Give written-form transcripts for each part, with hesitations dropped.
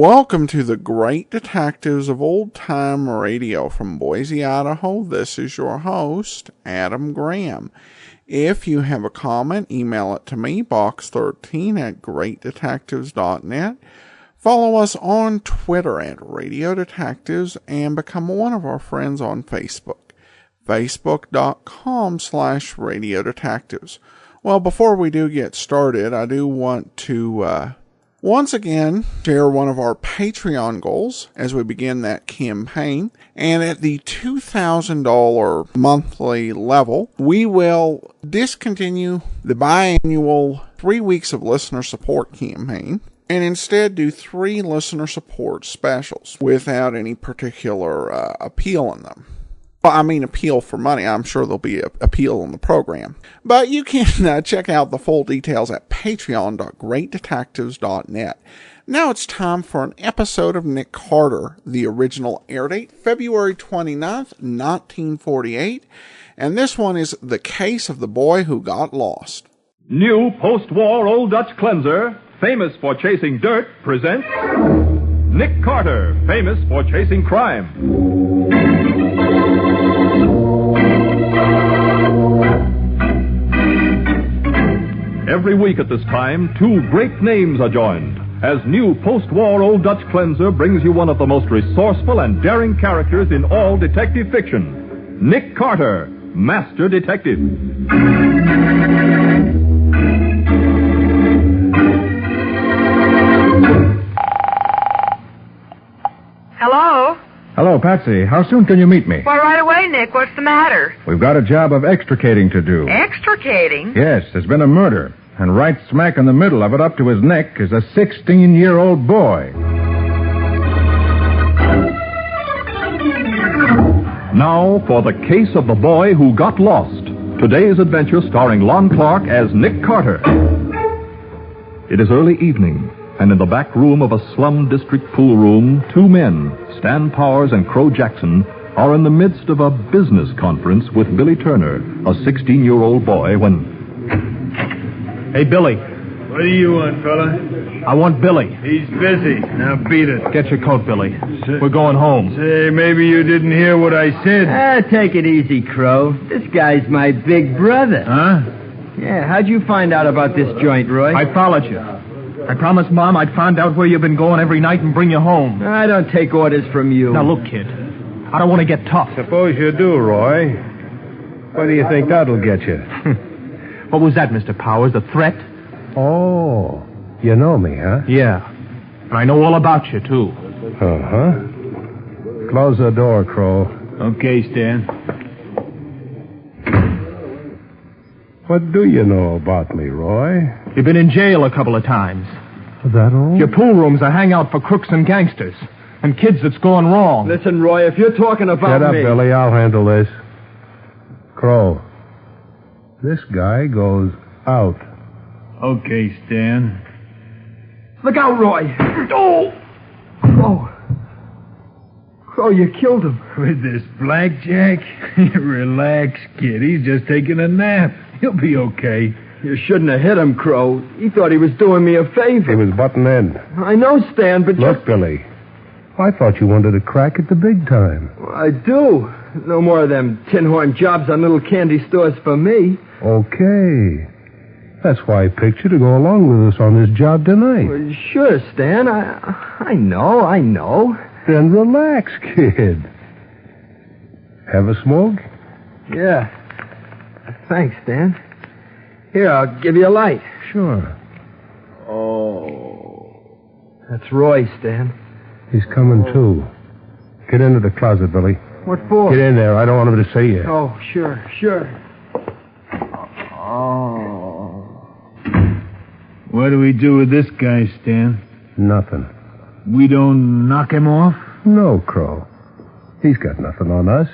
Welcome to the Great Detectives of Old Time Radio from Boise, Idaho. This is your host, Adam Graham. If you have a comment, email it to me, box13@greatdetectives.net. Follow us on Twitter at Radio Detectives and become one of our friends on Facebook, facebook.com/Radio Detectives. Well, before we do get started, I do want to once again share one of our Patreon goals as we begin that campaign. And at the $2,000 monthly level, we will discontinue the biannual 3 weeks of listener support campaign and instead do 3 listener support specials without any particular appeal in them. Well, I mean, appeal for money. I'm sure there'll be an appeal in the program. But you can check out the full details at patreon.greatdetectives.net. Now it's time for an episode of Nick Carter. The original air date, February 29th, 1948. And this one is The Case of the Boy Who Got Lost. New post-war Old Dutch cleanser, famous for chasing dirt, presents Nick Carter, famous for chasing crime. Every week at this time, 2 great names are joined as new post-war Old Dutch cleanser brings you one of the most resourceful and daring characters in all detective fiction, Nick Carter, Master Detective. Hello? Hello, Patsy. How soon can you meet me? Why, right away, Nick. What's the matter? We've got a job of extricating to do. Extricating? Yes, there's been a murder. And right smack in the middle of it, up to his neck, is a 16-year-old boy. Now for The Case of the Boy Who Got Lost. Today's adventure starring Lon Clark as Nick Carter. It is early evening, and in the back room of a slum district pool room, 2 men, Stan Powers and Crow Jackson, are in the midst of a business conference with Billy Turner, a 16-year-old boy, when... Hey, Billy. What do you want, fella? I want Billy. He's busy. Now beat it. Get your coat, Billy. We're going home. Say, maybe you didn't hear what I said. Take it easy, Crow. This guy's my big brother. Huh? Yeah, how'd you find out about this joint, Roy? I followed you. I promised Mom I'd find out where you've been going every night and bring you home. I don't take orders from you. Now, look, kid. I don't want to get tough. Suppose you do, Roy. What do you think that'll get you? What was that, Mr. Powers? A threat? Oh, you know me, huh? Yeah. And I know all about you, too. Uh-huh. Close the door, Crow. Okay, Stan. What do you know about me, Roy? You've been in jail a couple of times. Is that all? Your pool room's a hangout for crooks and gangsters. And kids that's going wrong. Listen, Roy, if you're talking about Shut up, me... Billy. I'll handle this. Crow, this guy goes out. Okay, Stan. Look out, Roy. Oh! Crow, you killed him. With this blackjack? Relax, kid. He's just taking a nap. He'll be okay. You shouldn't have hit him, Crow. He thought he was doing me a favor. He was butting in. I know, Stan, but Look, Billy. I thought you wanted to crack at the big time. I do. No more of them tin horn jobs on little candy stores for me. Okay. That's why I picked you to go along with us on this job tonight. Well, sure, Stan. I know. Then relax, kid. Have a smoke? Yeah. Thanks, Stan. Here, I'll give you a light. Sure. Oh. That's Roy, Stan. He's coming, too. Get into the closet, Billy. What for? Get in there. I don't want him to see you. Oh, sure. What do we do with this guy, Stan? Nothing. We don't knock him off? No, Crow. He's got nothing on us.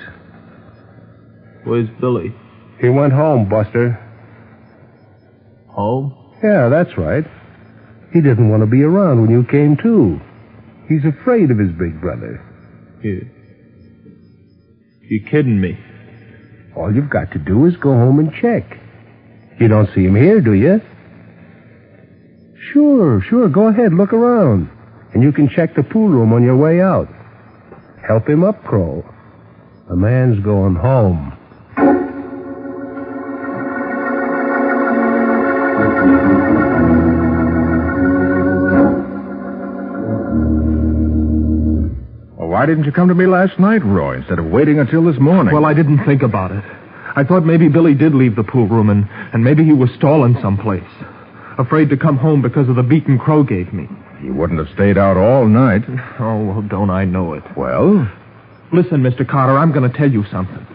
Where's Billy? He went home, Buster. Home? Yeah, that's right. He didn't want to be around when you came, too. He's afraid of his big brother. You kidding me? All you've got to do is go home and check. You don't see him here, do you? Sure. Go ahead. Look around. And you can check the pool room on your way out. Help him up, Crow. The man's going home. Well, why didn't you come to me last night, Roy, instead of waiting until this morning? Well, I didn't think about it. I thought maybe Billy did leave the pool room and maybe he was stalling someplace. Afraid to come home because of the beating Crow gave me. He wouldn't have stayed out all night. Oh, well, don't I know it. Well? Listen, Mr. Carter, I'm going to tell you something.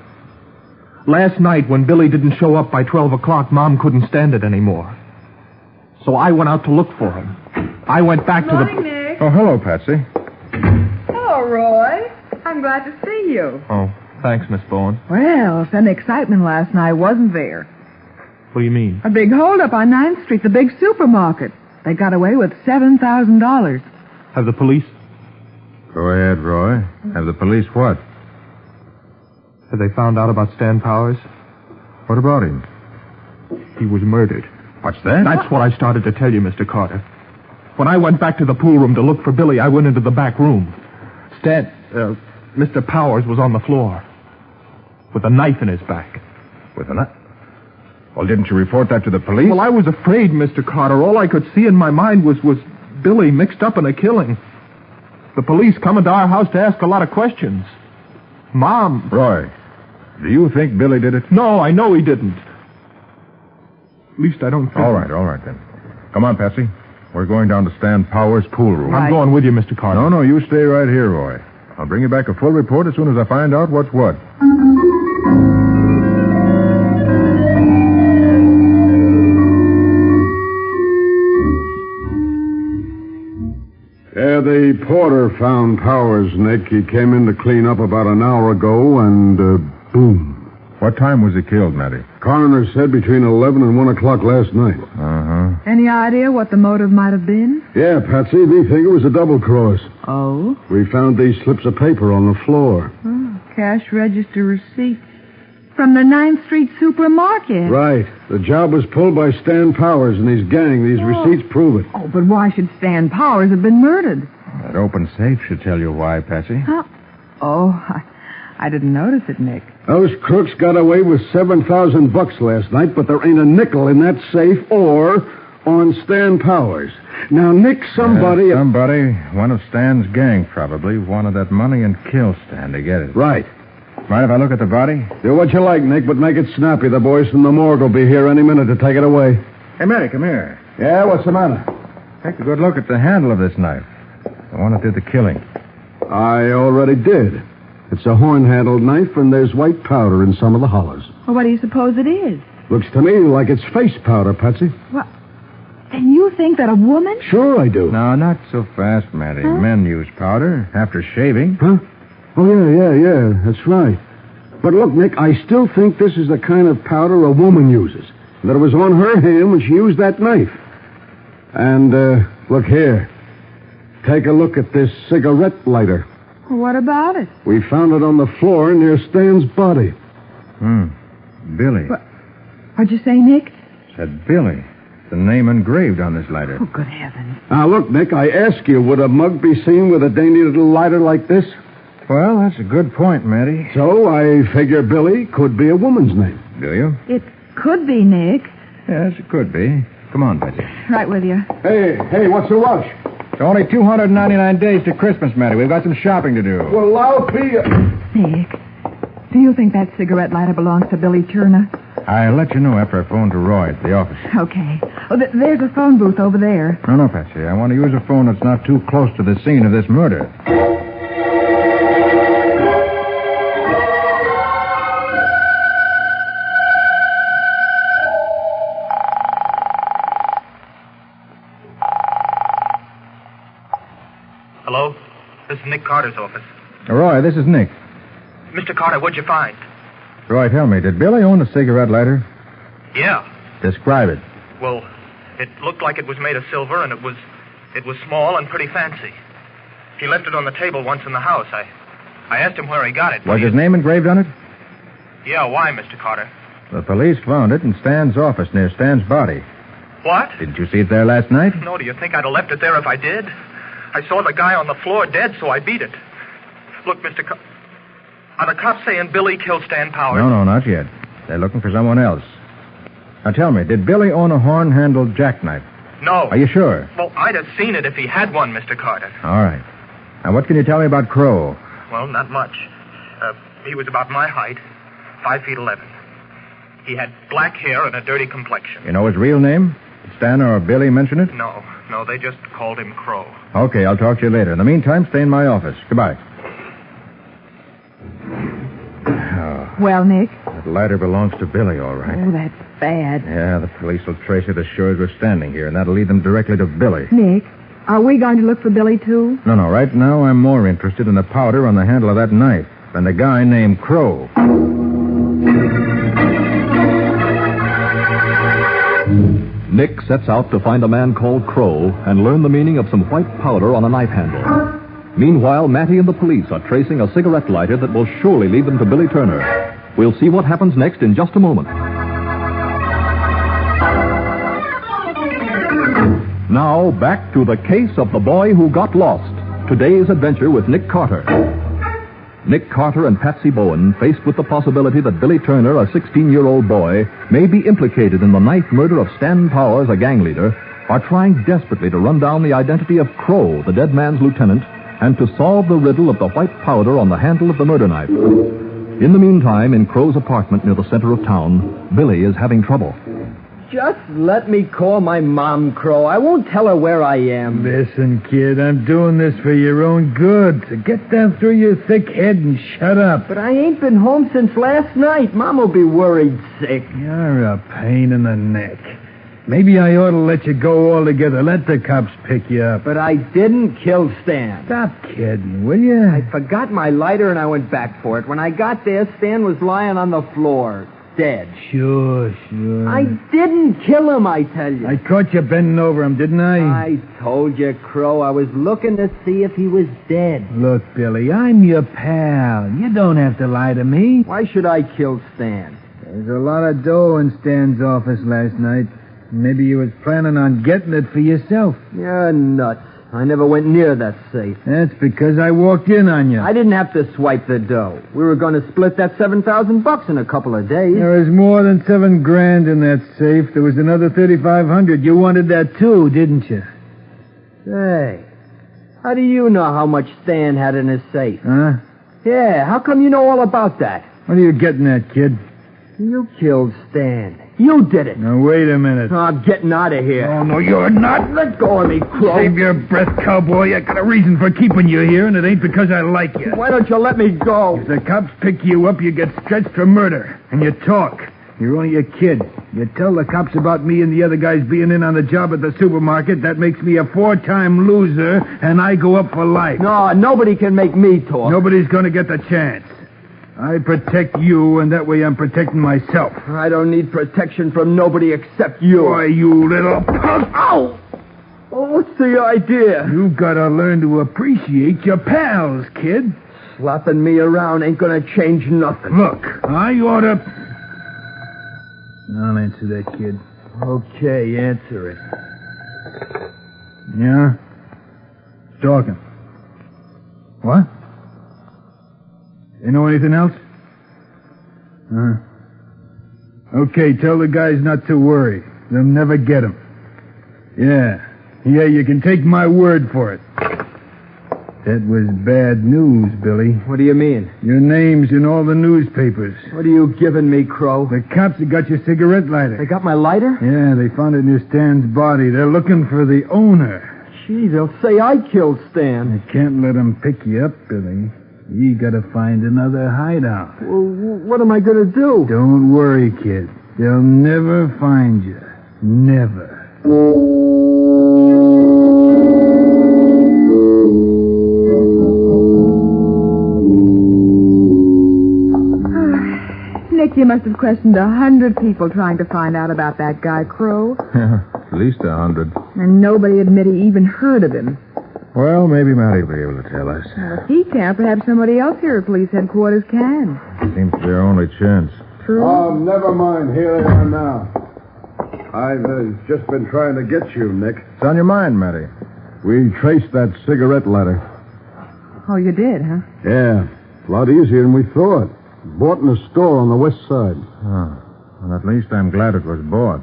Last night, when Billy didn't show up by 12 o'clock, Mom couldn't stand it anymore. So I went out to look for him. I went back to Morning, Nick. Oh, hello, Patsy. Hello, Roy. I'm glad to see you. Oh, thanks, Miss Bowen. Well, some excitement last night, wasn't there? What do you mean? A big holdup on 9th Street, the big supermarket. They got away with $7,000. Have the police? Go ahead, Roy. Have the police what? Have they found out about Stan Powers? What about him? He was murdered. What's that? That's what I started to tell you, Mr. Carter. When I went back to the pool room to look for Billy, I went into the back room. Mr. Powers was on the floor with a knife in his back. With a knife? Well, didn't you report that to the police? Well, I was afraid, Mr. Carter. All I could see in my mind was Billy mixed up in a killing. The police coming to our house to ask a lot of questions. Mom... Roy, do you think Billy did it? No, I know he didn't. At least I don't think... All right then. Come on, Patsy. We're going down to Stan Powers' pool room. I'm going with you, Mr. Carter. No, you stay right here, Roy. I'll bring you back a full report as soon as I find out what's what. Yeah, the porter found Powers, Nick. He came in to clean up about an hour ago, and boom. What time was he killed, Matty? Coroner said between 11 and 1 o'clock last night. Uh-huh. Any idea what the motive might have been? Yeah, Patsy, we think it was a double cross. Oh? We found these slips of paper on the floor. Oh, cash register receipt. From the 9th Street supermarket. Right. The job was pulled by Stan Powers and his gang. These receipts prove it. Oh, but why should Stan Powers have been murdered? That open safe should tell you why, Patsy. Huh? Oh, I didn't notice it, Nick. Those crooks got away with $7,000 last night, but there ain't a nickel in that safe or on Stan Powers. Now, Nick, somebody... Somebody, one of Stan's gang probably, wanted that money and killed Stan to get it. Right. Mind if I look at the body? Do what you like, Nick, but make it snappy. The boys from the morgue will be here any minute to take it away. Hey, Matty, come here. Yeah, what's the matter? Take a good look at the handle of this knife. The one that did the killing. I already did. It's a horn-handled knife, and there's white powder in some of the hollows. Well, what do you suppose it is? Looks to me like it's face powder, Patsy. What? And you think that a woman? Sure I do. No, not so fast, Matty. Huh? Men use powder after shaving. Huh? Oh, yeah, that's right. But look, Nick, I still think this is the kind of powder a woman uses. That it was on her hand when she used that knife. And, look here. Take a look at this cigarette lighter. Well, what about it? We found it on the floor near Stan's body. Billy. What'd you say, Nick? Said Billy. The name engraved on this lighter. Oh, good heavens. Now, look, Nick, I ask you, would a mug be seen with a dainty little lighter like this? Well, that's a good point, Matty. So I figure Billy could be a woman's name. Do you? It could be, Nick. Yes, it could be. Come on, Patsy. Right with you. Hey, what's the rush? It's only 299 days to Christmas, Matty. We've got some shopping to do. Well, I'll be... Nick, do you think that cigarette lighter belongs to Billy Turner? I'll let you know after I phone to Roy at the office. Okay. Oh, there's a phone booth over there. No, Patsy. I want to use a phone that's not too close to the scene of this murder. Hello? This is Nick Carter's office. Roy, this is Nick. Mr. Carter, what'd you find? Roy, tell me, did Billy own a cigarette lighter? Yeah. Describe it. Well, it looked like it was made of silver, and it was small and pretty fancy. He left it on the table once in the house. I asked him where he got it. Was his name engraved on it? Yeah, why, Mr. Carter? The police found it in Stan's office near Stan's body. What? Didn't you see it there last night? No, do you think I'd have left it there if I did? I saw the guy on the floor dead, so I beat it. Look, Mr. Are the cops saying Billy killed Stan Powers? No, not yet. They're looking for someone else. Now tell me, did Billy own a horn-handled jackknife? No. Are you sure? Well, I'd have seen it if he had one, Mr. Carter. All right. Now, what can you tell me about Crow? Well, not much. He was about my height, 5'11". He had black hair and a dirty complexion. You know his real name? Did Stan or Billy mention it? No, they just called him Crow. Okay, I'll talk to you later. In the meantime, stay in my office. Goodbye. Well, Nick? That lighter belongs to Billy, all right. Oh, that's bad. Yeah, the police will trace it as sure as we're standing here, and that'll lead them directly to Billy. Nick, are we going to look for Billy, too? No, right now I'm more interested in the powder on the handle of that knife than the guy named Crow. Nick sets out to find a man called Crow and learn the meaning of some white powder on a knife handle. Meanwhile, Matty and the police are tracing a cigarette lighter that will surely lead them to Billy Turner. We'll see what happens next in just a moment. Now, back to the case of the boy who got lost. Today's adventure with Nick Carter. Nick Carter and Patsy Bowen, faced with the possibility that Billy Turner, a 16-year-old boy, may be implicated in the knife murder of Stan Powers, a gang leader, are trying desperately to run down the identity of Crow, the dead man's lieutenant, and to solve the riddle of the white powder on the handle of the murder knife. In the meantime, in Crow's apartment near the center of town, Billy is having trouble. Just let me call my mom, Crow. I won't tell her where I am. Listen, kid, I'm doing this for your own good. So get down through your thick head and shut up. But I ain't been home since last night. Mom will be worried sick. You're a pain in the neck. Maybe I ought to let you go altogether. Let the cops pick you up. But I didn't kill Stan. Stop kidding, will you? I forgot my lighter and I went back for it. When I got there, Stan was lying on the floor, dead. Sure. I didn't kill him, I tell you. I caught you bending over him, didn't I? I told you, Crow. I was looking to see if he was dead. Look, Billy, I'm your pal. You don't have to lie to me. Why should I kill Stan? There's a lot of dough in Stan's office last night. Maybe you was planning on getting it for yourself. You're nuts. I never went near that safe. That's because I walked in on you. I didn't have to swipe the dough. We were going to split that $7,000 in a couple of days. There was more than $7,000 in that safe. There was another $3,500. You wanted that too, didn't you? Say, how do you know how much Stan had in his safe? Huh? Yeah, how come you know all about that? What are you getting at, kid? You killed Stan. You did it. Now, wait a minute. Oh, I'm getting out of here. Oh, no, you're not. Let go of me, Crow. Save your breath, cowboy. I got a reason for keeping you here, and it ain't because I like you. Why don't you let me go? If the cops pick you up, you get stretched for murder. And you talk. You're only a kid. You tell the cops about me and the other guys being in on the job at the supermarket. That makes me a 4-time loser, and I go up for life. No, nobody can make me talk. Nobody's going to get the chance. I protect you, and that way I'm protecting myself. I don't need protection from nobody except you. Why, you little punk. Ow! Well, what's the idea? You've got to learn to appreciate your pals, kid. Slapping me around ain't going to change nothing. Look, I ought to... I'll answer that, kid. Okay, answer it. Yeah? Talking. What? You know anything else? Okay, tell the guys not to worry. They'll never get him. Yeah, you can take my word for it. That was bad news, Billy. What do you mean? Your name's in all the newspapers. What are you giving me, Crow? The cops have got your cigarette lighter. They got my lighter? Yeah, they found it near Stan's body. They're looking for the owner. Gee, they'll say I killed Stan. They can't let them pick you up, Billy. You gotta find another hideout. Well, what am I gonna do? Don't worry, kid. They'll never find you. Never. Nick, you must have questioned 100 people trying to find out about that guy, Crow. At least 100. And nobody admitted he even heard of him. Well, maybe Matty will be able to tell us. Well, if he can't, perhaps somebody else here at police headquarters can. Seems their only chance. True. Oh, never mind. Here they are now. I've just been trying to get you, Nick. What's on your mind, Matty? We traced that cigarette letter. Oh, you did, huh? Yeah, a lot easier than we thought. Bought in a store on the west side. Oh. Well, at least I'm glad it was bought.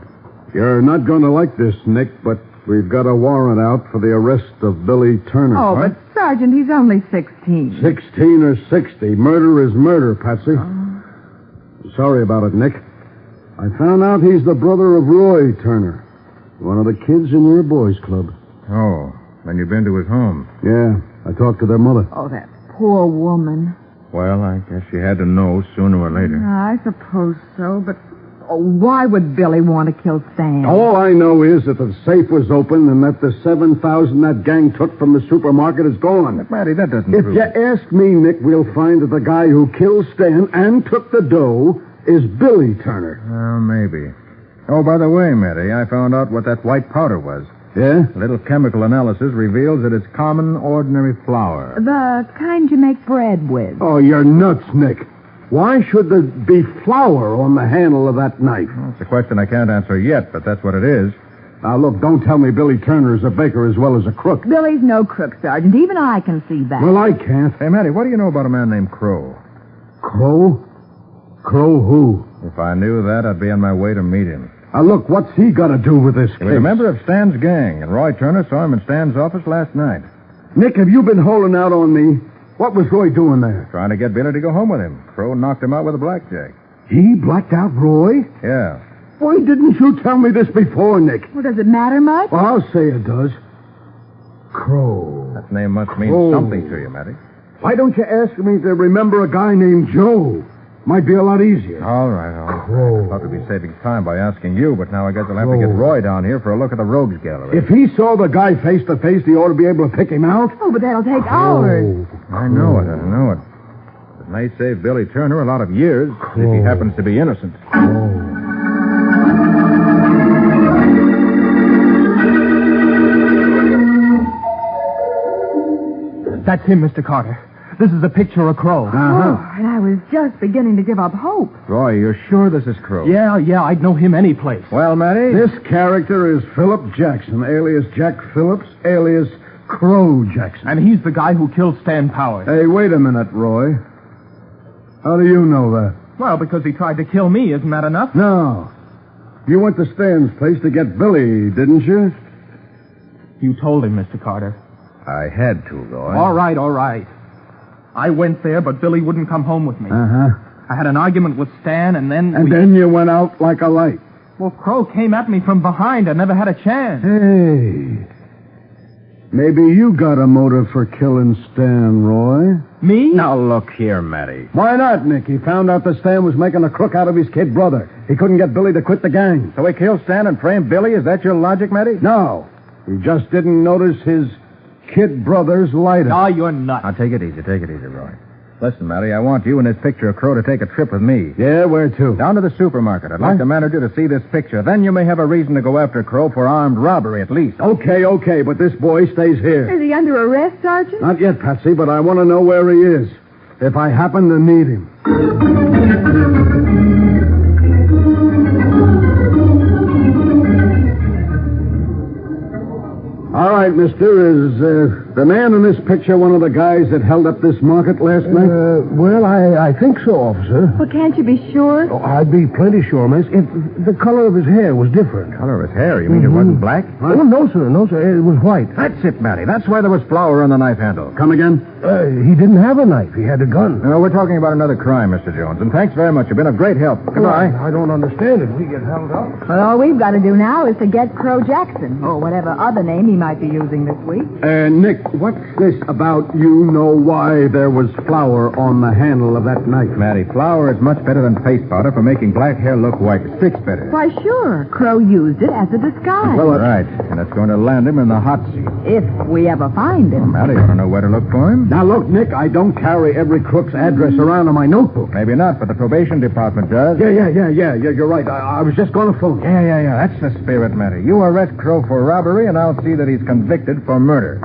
You're not going to like this, Nick, but we've got a warrant out for the arrest of Billy Turner. Oh, but Sergeant, he's only 16. 16 or 60. Murder is murder, Patsy. Sorry about it, Nick. I found out he's the brother of Roy Turner, one of the kids in your boys' club. Oh, then you've been to his home. Yeah, I talked to their mother. Oh, that poor woman. Well, I guess you had to know sooner or later. I suppose so, but why would Billy want to kill Stan? All I know is that the safe was open and that the $7,000 that gang took from the supermarket is gone. Matty, that doesn't If prove you it. ask me, Nick, we'll find that the guy who killed Stan and took the dough is Billy Turner. Well, maybe. Oh, by the way, Matty, I found out what that white powder was. Yeah? A little chemical analysis reveals that it's common, ordinary flour. The kind you make bread with. Oh, you're nuts, Nick. Why should there be flour on the handle of that knife? Well, it's a question I can't answer yet, but that's what it is. Now, look, don't tell me Billy Turner is a baker as well as a crook. Billy's no crook, Sergeant. Even I can see that. Well, I can't. Hey, Matty, what do you know about a man named Crow? Crow? Crow who? If I knew that, I'd be on my way to meet him. Now, look, what's he got to do with this He was a member of Stan's gang, and Roy Turner saw him in Stan's office last night. Nick, have you been holding out on me? What was Roy doing there? Trying to get Billy to go home with him. Crow knocked him out with a blackjack. He blacked out Roy? Yeah. Why didn't you tell me this before, Nick? Well, does it matter much? Well, I'll say it does. Crow. That name must mean Crow. something to you, Matty. Why don't you ask me to remember a guy named Joe? Might be a lot easier. All right. Crow. I thought we'd be saving time by asking you, but now I guess I'll have to get Roy down here for a look at the rogues gallery. If he saw the guy face to face, he ought to be able to pick him out. Oh, but that'll take hours. I know it. It may save Billy Turner a lot of years if he happens to be innocent. That's him, Mr. Carter. This is a picture of Crow. Oh, and I was just beginning to give up hope. Roy, you're sure this is Crow? Yeah, I'd know him any place. Well, Matty? This character is Philip Jackson, alias Jack Phillips, alias Crow Jackson. And he's the guy who killed Stan Powers. Hey, wait a minute, Roy. How do you know that? Well, because he tried to kill me, isn't that enough? No. You went to Stan's place to get Billy, didn't you? You told him, Mr. Carter. I had to, Roy. All right. I went there, but Billy wouldn't come home with me. Uh-huh. I had an argument with Stan, and then... Then you went out like a light. Well, Crow came at me from behind. I never had a chance. Hey. Maybe you got a motive for killing Stan, Roy. Me? Now, look here, Matty. Why not, Nick? He found out that Stan was making a crook out of his kid brother. He couldn't get Billy to quit the gang. So he killed Stan and framed Billy? Is that your logic, Matty? No. He just didn't notice his kid brother's lighter. Oh, you're nuts. Now, take it easy, Roy. Listen, Matty, I want you and this picture of Crow to take a trip with me. Yeah, where to? Down to the supermarket. I'd like the manager to see this picture. Then you may have a reason to go after Crow for armed robbery, at least. Okay, but this boy stays here. Is he under arrest, Sergeant? Not yet, Patsy, but I want to know where he is. If I happen to need him. All right, mister. Is the man in this picture one of the guys that held up this market last night? Well, I think so, officer. Well, can't you be sure? Oh, I'd be plenty sure, miss, if the color of his hair was different. Color of his hair? You mean it wasn't black? Oh, no, sir. It was white. That's it, Matty. That's why there was flour on the knife handle. Come again? He didn't have a knife. He had a gun. No, we're talking about another crime, Mr. Jones. And thanks very much. You've been of great help. Goodbye. I don't understand it. We get held up. Well, all we've got to do now is to get Crow Jackson, or whatever other name he might be using this week. Nick, what's this about you know why there was flour on the handle of that knife? Matty, flour is much better than face powder for making black hair look white. It sticks better. Why, sure. Crow used it as a disguise. Well, right. And it's going to land him in the hot seat. If we ever find him. Matty, you want to know where to look for him? Now, look, Nick, I don't carry every crook's address around in my notebook. Maybe not, but the probation department does. Yeah, you're right. I was just going to phone. Yeah. That's the spirit, Matty. You arrest Crow for robbery, and I'll see that he's convicted for murder.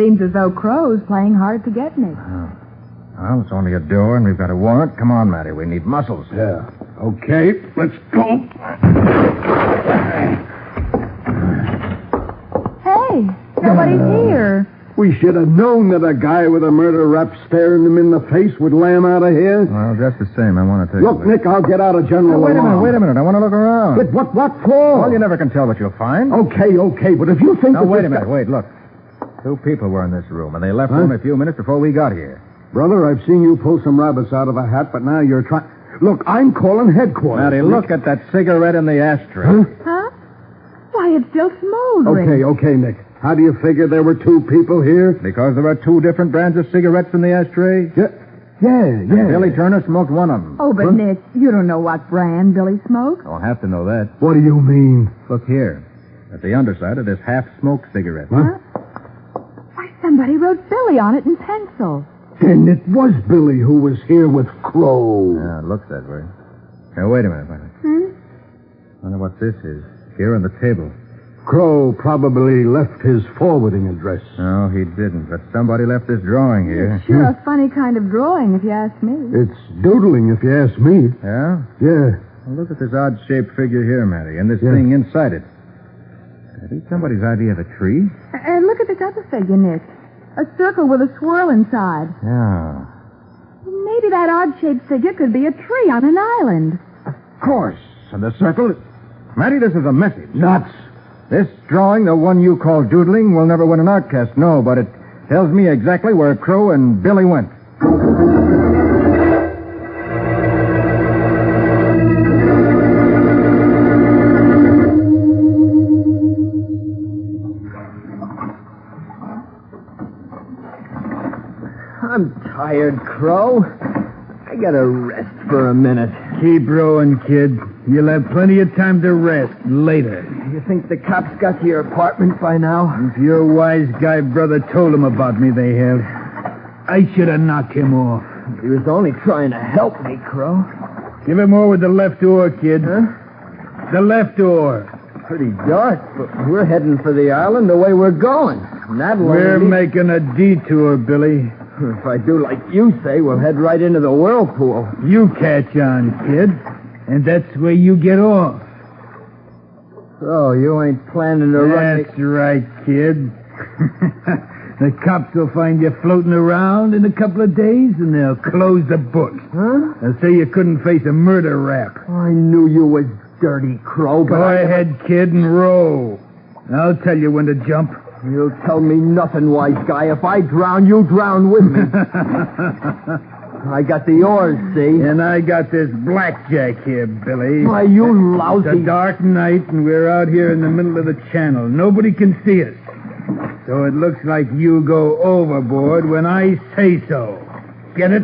Seems as though Crow's playing hard to get Nick. Well, it's only a door, and we've got a warrant. Come on, Matty. We need muscles. Yeah. Okay, let's go. Hey, nobody's here. We should have known that a guy with a murder rap staring him in the face would lamb out of here. Well, just the same, I want to take Look, Nick, I'll get out of general Wait a alarm. minute. I want to look around. But what for? Well, you never can tell what you'll find. Okay, but if you think Now, that wait a this minute. guy- Wait, look. 2 people were in this room, and they left only a few minutes before we got here. Brother, I've seen you pull some rabbits out of a hat, but now you're trying... Look, I'm calling headquarters. Matty, look at that cigarette in the ashtray. Huh? Why, it's still smoldering. Okay, Nick. How do you figure there were 2 people here? Because there are 2 different brands of cigarettes in the ashtray. Yeah. Billy Turner smoked one of them. Oh, but Nick, you don't know what brand Billy smokes. Don't have to know that. What do you mean? Look here. At the underside of this half-smoked cigarette. Huh? Why, somebody wrote Billy on it in pencil. Then it was Billy who was here with Crow. Yeah, it looks that way. Now, wait a minute. I wonder what this is. Here on the table. Crow probably left his forwarding address. No, he didn't. But somebody left this drawing here. It's sure a funny kind of drawing, if you ask me. It's doodling, if you ask me. Yeah? Yeah. Well, look at this odd-shaped figure here, Matty, and this thing inside it. Could it be somebody's idea of a tree? And look at this other figure, Nick. A circle with a swirl inside. Yeah. Maybe that odd-shaped figure could be a tree on an island. Of course. And the circle... Matty, this is a message. Nuts. This drawing, the one you call doodling, will never win an outcast, no, but it tells me exactly where Crow and Billy went. I'm tired, Crow. I gotta rest for a minute. Keep rowing, kid. You'll have plenty of time to rest later. You think the cops got to your apartment by now? If your wise guy brother told him about me, they have. I should have knocked him off. He was only trying to help me, Crow. Give him more with the left oar, kid. Huh? The left oar. Pretty dark, but we're heading for the island the way we're going. And that'll We're only... making a detour, Billy. If I do like you say, we'll head right into the whirlpool. You catch on, kid. And that's where you get off. So, you ain't planning to run... That's right, kid. The cops will find you floating around in a couple of days, and they'll close the book. Huh? They'll say you couldn't face a murder rap. I knew you was dirty, Crow, but Go ahead, kid, and row. I'll tell you when to jump. You'll tell me nothing, wise guy. If I drown, you drown with me. I got the oars, see? And I got this blackjack here, Billy. Why, you lousy... It's a dark night, and we're out here in the middle of the channel. Nobody can see us. So it looks like you go overboard when I say so. Get it?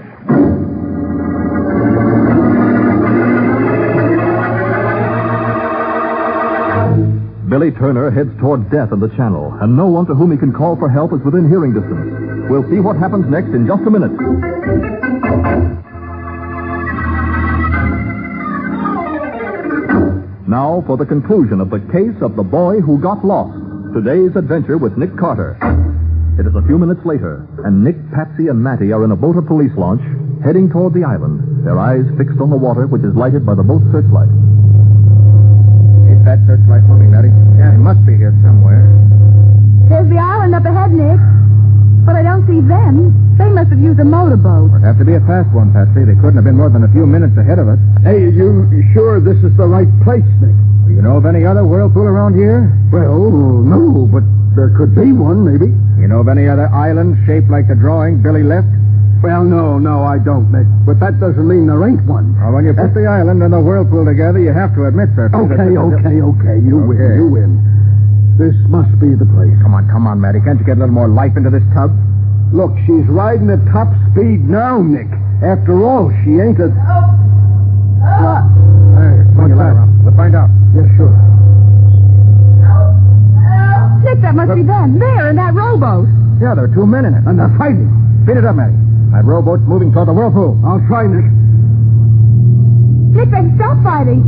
Billy Turner heads toward death in the channel, and no one to whom he can call for help is within hearing distance. We'll see what happens next in just a minute. Now for the conclusion of the case of the boy who got lost. Today's adventure with Nick Carter. It is a few minutes later, and Nick, Patsy, and Matty are in a boater police launch, heading toward the island, their eyes fixed on the water, which is lighted by the boat's searchlight. Ain't that searchlight moving, Matty? Yeah, it must be here somewhere. There's the island up ahead, Nick. But I don't see them. They must have used a motorboat. It'd have to be a fast one, Patsy. They couldn't have been more than a few minutes ahead of us. Hey, you sure this is the right place, Nick? Do you know of any other whirlpool around here? Well, no, but there could be one, maybe. You know of any other island shaped like the drawing Billy left? Well, no, I don't, Nick. But that doesn't mean there ain't one. Well, when you put the island and the whirlpool together, you have to admit, sir. Okay. You win. This must be the place. Come on, Matty. Can't you get a little more life into this tub? Look, she's riding at top speed now, Nick. After all, she ain't a... Hey, bring your ladder up. We'll find out. Yeah, sure. Nick, that must be them. There, in that rowboat. Yeah, there are 2 men in it. And they're fighting. Speed it up, Matty. That rowboat's moving toward the whirlpool. I'll try, Nick. Nick, they've stopped fighting.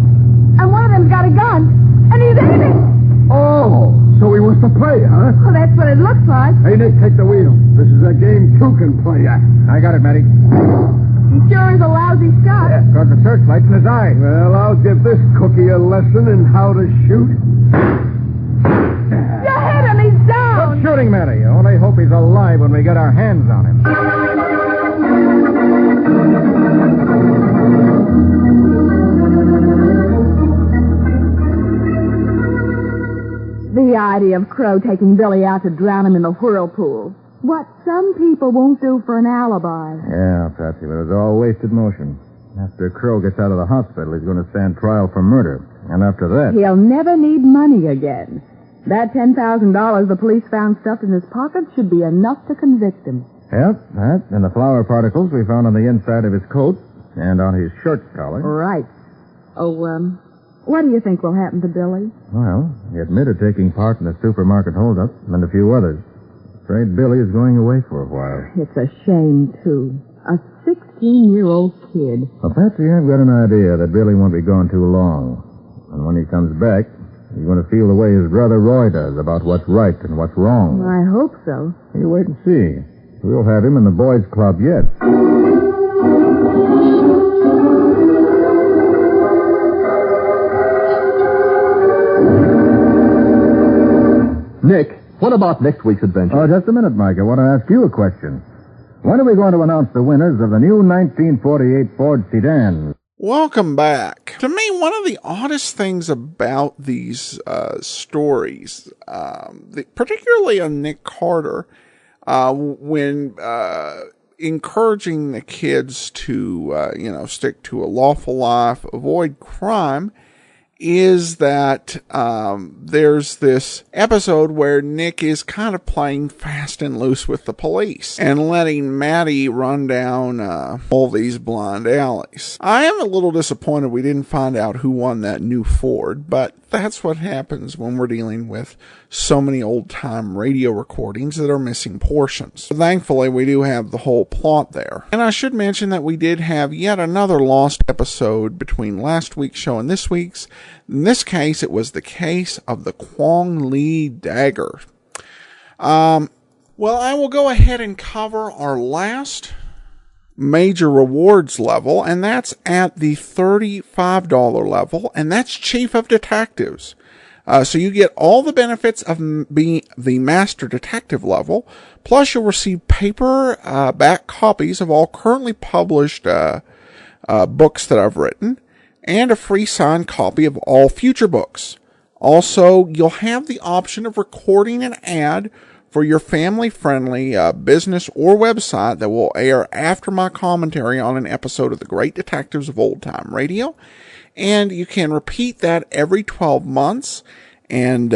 And one of them's got a gun. And he's aiming. Oh, So he wants to play, huh? Well, that's what it looks like. Hey, Nick, take the wheel. This is a game two can play at. I got it, Matty. He sure is a lousy shot. Yeah, got the searchlight in his eye. Well, I'll give this cookie a lesson in how to shoot. You hit him. He's down. Good shooting, Matty. Only hope he's alive when we get our hands on him. The idea of Crow taking Billy out to drown him in the whirlpool. What some people won't do for an alibi. Yeah, Patsy, but it was all wasted motion. After Crow gets out of the hospital, he's going to stand trial for murder. And after that... He'll never need money again. That $10,000 the police found stuffed in his pocket should be enough to convict him. Yep, that and the flour particles we found on the inside of his coat and on his shirt collar. Right. Oh, what do you think will happen to Billy? Well, he admitted taking part in the supermarket holdup and a few others. Afraid Billy is going away for a while. It's a shame, too. A 16-year-old kid. Well, Patsy, I've got an idea that Billy won't be gone too long. And when he comes back, he's going to feel the way his brother Roy does about what's right and what's wrong. I hope so. You wait and see. We'll have him in the boys' club yet. Nick, what about next week's adventure? Oh, just a minute, Mike. I want to ask you a question. When are we going to announce the winners of the new 1948 Ford sedan? Welcome back. To me, one of the oddest things about these stories, particularly on Nick Carter, when encouraging the kids to, stick to a lawful life, avoid crime, is that there's this episode where Nick is kind of playing fast and loose with the police and letting Maddie run down all these blind alleys. I am a little disappointed we didn't find out who won that new Ford, but that's what happens when we're dealing with so many old-time radio recordings that are missing portions. Thankfully, we do have the whole plot there. And I should mention that we did have yet another lost episode between last week's show and this week's. In this case, it was the case of the Quang Lee dagger. Well, I will go ahead and cover our last major rewards level, and that's at the $35 level, and that's Chief of Detectives. So you get all the benefits of being the Master Detective level, plus you'll receive paper back copies of all currently published books that I've written, and a free signed copy of all future books. Also, you'll have the option of recording an ad for your family-friendly business or website that will air after my commentary on an episode of The Great Detectives of Old Time Radio. And you can repeat that every 12 months. And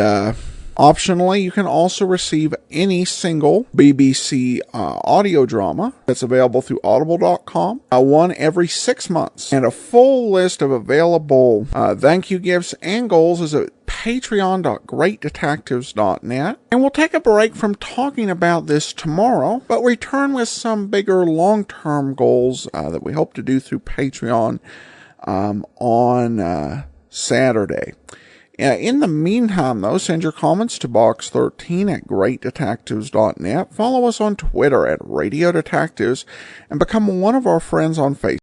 optionally, you can also receive any single BBC audio drama that's available through audible.com, one every 6 months. And a full list of available thank you gifts and goals is at patreon.greatdetectives.net. And we'll take a break from talking about this tomorrow, but return with some bigger long-term goals that we hope to do through Patreon on Saturday. In the meantime, though, send your comments to box13 at greatdetectives.net. Follow us on Twitter at Radio Detectives and become one of our friends on Facebook.